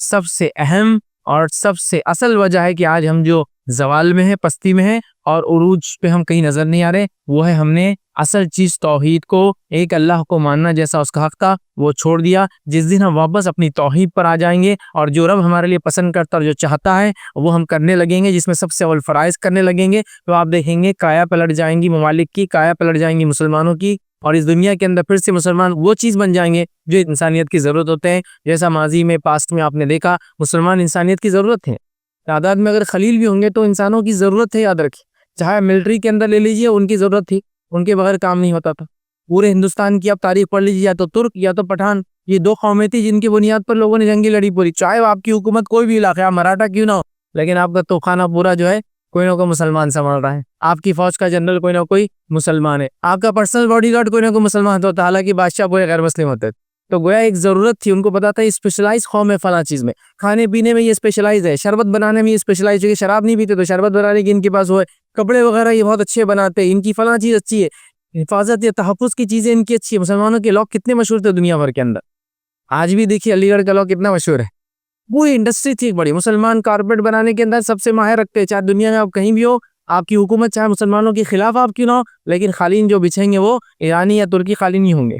سب سے اہم اور سب سے اصل وجہ ہے کہ آج ہم جو زوال میں ہیں، پستی میں ہیں اور عروج پہ ہم کہیں نظر نہیں آ رہے، وہ ہے ہم نے اصل چیز توحید کو، ایک اللہ کو ماننا جیسا اس کا حق تھا وہ چھوڑ دیا۔ جس دن ہم واپس اپنی توحید پر آ جائیں گے اور جو رب ہمارے لیے پسند کرتا اور جو چاہتا ہے وہ ہم کرنے لگیں گے، جس میں سب سے اول فرائض کرنے لگیں گے، تو آپ دیکھیں گے کایا پلٹ جائیں گی ممالک کی، کایا پلٹ جائیں گی مسلمانوں کی، اور اس دنیا کے اندر پھر سے مسلمان وہ چیز بن جائیں گے جو انسانیت کی ضرورت ہوتے ہیں۔ جیسا ماضی میں پاسٹ میں آپ نے دیکھا، مسلمان انسانیت کی ضرورت ہے۔ تعداد میں اگر خلیل بھی ہوں گے تو انسانوں کی ضرورت ہے، یاد رکھیں۔ چاہے ملٹری کے اندر لے لیجئے، ان کی ضرورت تھی، ان کے بغیر کام نہیں ہوتا تھا۔ پورے ہندوستان کی آپ تاریخ پڑھ لیجیے، یا تو ترک یا تو پٹھان، یہ دو قومیں تھی جن کی بنیاد پر لوگوں نے جنگی لڑی پوری، چاہے آپ کی حکومت کوئی بھی علاقہ، مراٹھا کیوں نہ ہو، لیکن آپ کا توخانہ پورا جو ہے کوئی نہ کوئی مسلمان سنبھال رہا ہے، آپ کی فوج کا جنرل کوئی نہ کوئی مسلمان ہے، آپ کا پرسنل باڈی گارڈ کوئی نہ کوئی مسلمان ہوتا، حالانکہ بادشاہ پورے غیر مسلم ہوتے۔ تو گویا ایک ضرورت تھی، ان کو پتا تھا یہ اسپیشلائز قوم ہے فلاں چیز میں، کھانے پینے میں یہ اسپیشلائز ہے، شربت بنانے میں یہ اسپیشلائز ہے، شراب نہیں پیتے تو شربت بنانے کی ان کے پاس وہ ہے، کپڑے وغیرہ یہ بہت اچھے بناتے ہیں، ان کی فلاں چیز اچھی ہے، حفاظت یا تحفظ کی چیزیں ان کی اچھی ہے۔ مسلمانوں کے لوگ کتنے مشہور تھے دنیا بھر کے اندر، آج بھی دیکھیے علی گڑھ کا لوگ کتنا مشہور ہے، پوری انڈسٹری تھی ایک بڑی، مسلمان کارپیٹ بنانے کے اندر سب سے ماہر رکھتے ہیں، چاہے دنیا میں آپ کہیں بھی ہو، آپ کی حکومت چاہے مسلمانوں کے خلاف آپ کیوں نہ ہو، لیکن قالین جو بچھیں گے وہ ایرانی یا ترکی قالین ہی ہوں گے،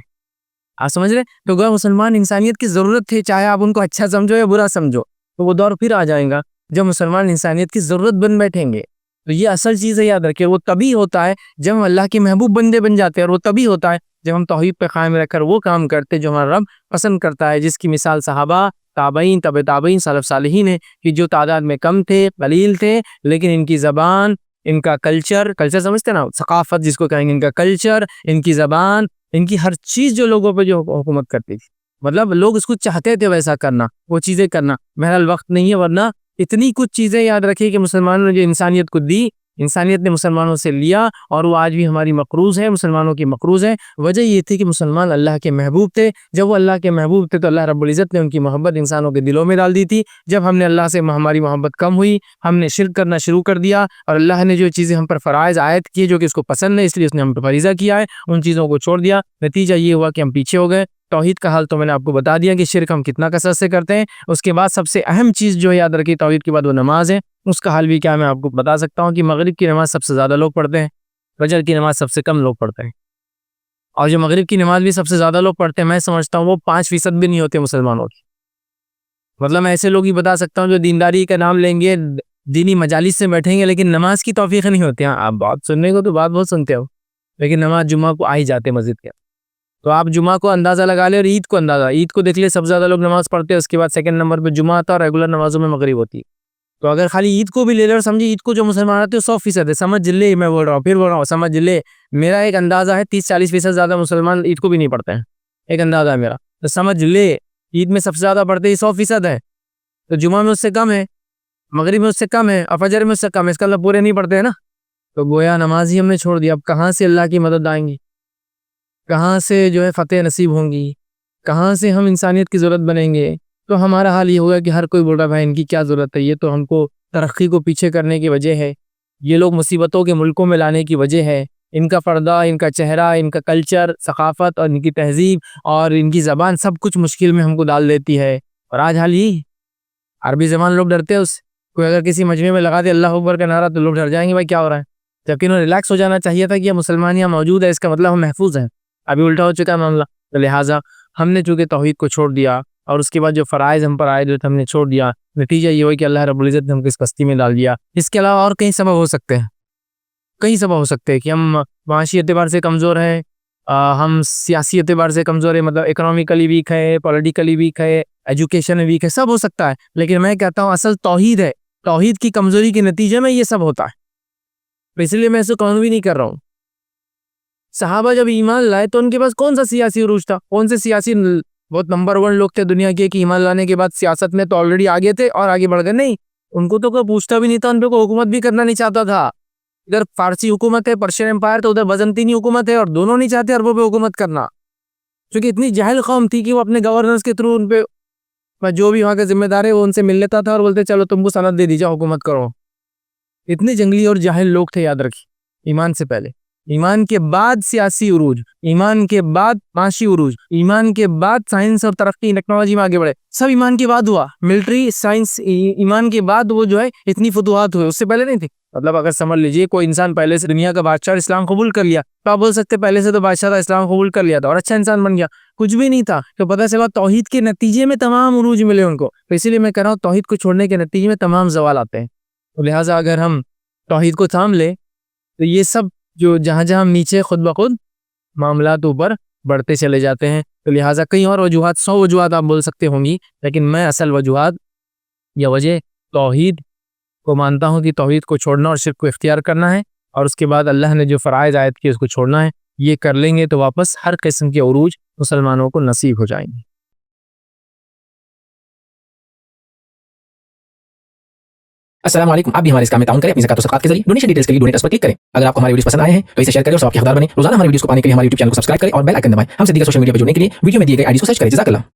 آپ سمجھ رہے؟ تو گویا مسلمان انسانیت کی ضرورت تھی، چاہے آپ ان کو اچھا سمجھو یا برا سمجھو، تو وہ دور پھر آ جائیں گا جب مسلمان انسانیت کی ضرورت بن بیٹھیں گے۔ تو یہ اصل چیز ہے، یاد رکھیں، وہ تبھی ہوتا ہے جب ہم اللہ کے محبوب بندے بن جاتے ہیں، اور وہ تبھی ہوتا ہے جب ہم توحید پہ قائم رہ کر وہ کام کرتے جو ہمارا رب پسند کرتا ہے، جس کی مثال صحابہ، تابعین، تبع تابعین، سلف صالحین ہے، کہ جو تعداد میں کم تھے، قلیل تھے، لیکن ان کی زبان، ان کا کلچر سمجھتے نا، ثقافت جس کو کہیں گے، ان کا کلچر، ان کی زبان، ان کی ہر چیز جو لوگوں پہ جو حکومت کرتی تھی، مطلب لوگ اس کو چاہتے تھے ویسا کرنا، وہ چیزیں کرنا، بہرحال وقت نہیں ہے، ورنہ اتنی کچھ چیزیں یاد رکھیں کہ مسلمانوں نے جو انسانیت کو دی، انسانیت نے مسلمانوں سے لیا، اور وہ آج بھی ہماری مقروض ہے، مسلمانوں کی مقروض ہے۔ وجہ یہ تھی کہ مسلمان اللہ کے محبوب تھے، جب وہ اللہ کے محبوب تھے تو اللہ رب العزت نے ان کی محبت انسانوں کے دلوں میں ڈال دی تھی۔ جب ہم نے اللہ سے ہماری محبت کم ہوئی، ہم نے شرک کرنا شروع کر دیا، اور اللہ نے جو چیزیں ہم پر فرائض عائد کی جو کہ اس کو پسند ہے، اس لیے اس نے ہم پر فریضہ کیا ہے، ان چیزوں کو چھوڑ دیا، نتیجہ یہ ہوا کہ ہم پیچھے ہو گئے۔ توحید کا حال تو میں نے آپ کو بتا دیا کہ شرک ہم کتنا کثرت سے کرتے ہیں۔ اس کے بعد سب سے اہم چیز جو یاد رکھی توحید کے بعد وہ نماز ہے، اس کا حال بھی کیا میں آپ کو بتا سکتا ہوں کہ مغرب کی نماز سب سے زیادہ لوگ پڑھتے ہیں، فجر کی نماز سب سے کم لوگ پڑھتے ہیں، اور جو مغرب کی نماز بھی سب سے زیادہ لوگ پڑھتے ہیں، میں سمجھتا ہوں وہ 5% بھی نہیں ہوتے مسلمانوں کی، مطلب میں ایسے لوگ ہی بتا سکتا ہوں جو دینداری کا نام لیں گے، دینی مجالس سے بیٹھیں گے، لیکن نماز کی توفیق نہیں ہوتی۔ ہاں، آپ بات سننے کو تو بات بہت سنتے ہو، لیکن نماز جمعہ کو آ ہی جاتے مسجد کے، تو آپ جمعہ کو اندازہ لگا لیں، اور عید کو اندازہ، عید کو دیکھ لیں سب سے زیادہ لوگ نماز پڑھتے ہیں، اس کے بعد سیکنڈ نمبر پہ جمعہ آتا ہے، اور ریگولر نمازوں میں مغرب ہوتی ہے۔ تو اگر خالی عید کو بھی لے لیں اور سمجھے عید کو جو مسلمان آتے ہیں 100% ہے، سمجھ لے، میں بول رہا ہوں، پھر بول رہا ہوں، سمجھ لے، میرا ایک اندازہ ہے 30-40% زیادہ مسلمان عید کو بھی نہیں پڑھتے ہیں، ایک اندازہ ہے میرا، تو سمجھ لے عید میں سب سے زیادہ پڑھتے ہیں 100% ہے، تو جمعہ میں اس سے کم ہے، مغرب میں اس سے کم ہے، اور فجر میں اس سے کم ہے، اس کا اللہ پورے نہیں پڑھتے ہیں نا، تو گویا نماز ہی ہم نے چھوڑ دیا۔ اب کہاں سے اللہ کی مدد آئیں گی، کہاں سے جو ہے فتح نصیب ہوں گی، کہاں سے ہم انسانیت کی ضرورت بنیں گے؟ تو ہمارا حال یہ ہوگا کہ ہر کوئی بول رہا بھائی ان کی کیا ضرورت ہے، یہ تو ہم کو ترقی کو پیچھے کرنے کی وجہ ہے، یہ لوگ مصیبتوں کے ملکوں میں لانے کی وجہ ہے، ان کا پردہ، ان کا چہرہ، ان کا کلچر، ثقافت اور ان کی تہذیب اور ان کی زبان سب کچھ مشکل میں ہم کو ڈال دیتی ہے۔ اور آج حال یہ عربی زبان لوگ ڈرتے ہیں اس سے، کوئی اگر کسی مجمع میں لگا دے اللہ اکبر کا نعرہ تو لوگ ڈر جائیں گے بھائی کیا ہو رہا ہے، جبکہ انہیں ریلیکس ہو جانا چاہیے تھا کہ یہ مسلمان یہاں موجود ہے، اس کا مطلب ہم محفوظ ہیں، ابھی الٹا ہو چکا ہے معاملہ۔ تو لہٰذا ہم نے چونکہ توحید کو چھوڑ دیا، اور اس کے بعد جو فرائض ہم پر عائد ہوئے ہم نے چھوڑ دیا، نتیجہ یہ ہوا کہ اللہ رب العزت نے ہم کو اس پستی میں ڈال دیا۔ اس کے علاوہ اور کئی سبب ہو سکتے ہیں، کئی سبب ہو سکتے ہیں کہ ہم معاشی اعتبار سے کمزور ہیں، ہم سیاسی اعتبار سے کمزور ہیں، مطلب اکنامیکلی ویک ہے، پولیٹیکلی ویک ہے، ایجوکیشن میں ویک ہے، سب ہو سکتا ہے، لیکن میں کہتا ہوں اصل توحید ہے، توحید کی کمزوری کے نتیجے میں یہ سب ہوتا ہے، اس لیے میں اسے کون بھی نہیں کر رہا ہوں۔ صحابہ جب ایمان لائے تو ان کے پاس کون سا سیاسی عروج تھا، کون سے سیاسی بہت نمبر 1 لوگ تھے دنیا کے کہ ایمان لانے کے بعد سیاست میں تو آلریڈی آگے تھے اور آگے بڑھ گئے؟ نہیں، ان کو تو کوئی پوچھتا بھی نہیں تھا، ان پہ کوئی حکومت بھی کرنا نہیں چاہتا تھا۔ ادھر فارسی حکومت ہے، پرشین امپائر، تو ادھر بازنطینی حکومت ہے، اور دونوں نہیں چاہتے عربوں پہ حکومت کرنا، کیونکہ اتنی جاہل قوم تھی کہ وہ اپنے گورنرز کے تھرو ان پہ جو بھی وہاں کے ذمہ دار ہے وہ ان سے مل لیتا تھا اور بولتے چلو تم کو سند دے دیجیے حکومت کرو۔ اتنے جنگلی اور جاہل لوگ تھے، یاد رکھیں، ایمان سے پہلے۔ ایمان کے بعد سیاسی عروج، ایمان کے بعد معاشی عروج، ایمان کے بعد سائنس اور ترقی ٹیکنالوجی میں آگے بڑھے، سب ایمان کے بعد ہوا. ملٹری سائنس ایمان کے بعد وہ جو ہے اتنی فتوحات ہوئے، اس سے پہلے نہیں تھی. مطلب اگر سمجھ لیجئے کوئی انسان پہلے سے دنیا کا بادشاہ اسلام قبول کر لیا تو آپ بول سکتے پہلے سے تو بادشاہ تھا، اسلام قبول کر لیا تھا اور اچھا انسان بن گیا. کچھ بھی نہیں تھا، تو پتہ چلا توحید کے نتیجے میں تمام عروج ملے ان کو. تو اسی لیے میں کہہ رہا ہوں توحید کو چھوڑنے کے نتیجے میں تمام زوال آتے ہیں. تو لہٰذا اگر ہم توحید کو تھام لیں تو یہ سب جو جہاں جہاں ہم نیچے خود بخود معاملات اوپر بڑھتے چلے جاتے ہیں. تو لہٰذا کئی اور وجوہات، 100 وجوہات آپ بول سکتے ہوں گی، لیکن میں اصل وجوہات یا وجہ توحید کو مانتا ہوں کہ توحید کو چھوڑنا اور شرک کو اختیار کرنا ہے، اور اس کے بعد اللہ نے جو فرائض عائد کی اس کو چھوڑنا ہے. یہ کر لیں گے تو واپس ہر قسم کے عروج مسلمانوں کو نصیب ہو جائیں گے. السلام علیکم. آپ بھی ہمارے اس کام میں تعاون کریں اپنی زکات و صدقات کے ذریعے. ڈونیشن ڈیٹیلز کے لیے ڈونیٹرز پر کلک کریں. اگر آپ کو ہمارے ویڈیوز پسند آئے ہیں تو اسے شیئر کریں اور ثواب کے حقدار بنیں. روزانہ ہمارے ویڈیوز کو پانے کے لیے ہمارے یوٹیوب چینل کو سبسکرائب کریں اور بیل آئکن دبائیں. ہم سے دیگر سوشل میڈیا پر جڑنے کے لیے ویڈیو میں دیے گئے آئی ڈی کو سرچ کریں. جزاک اللہ.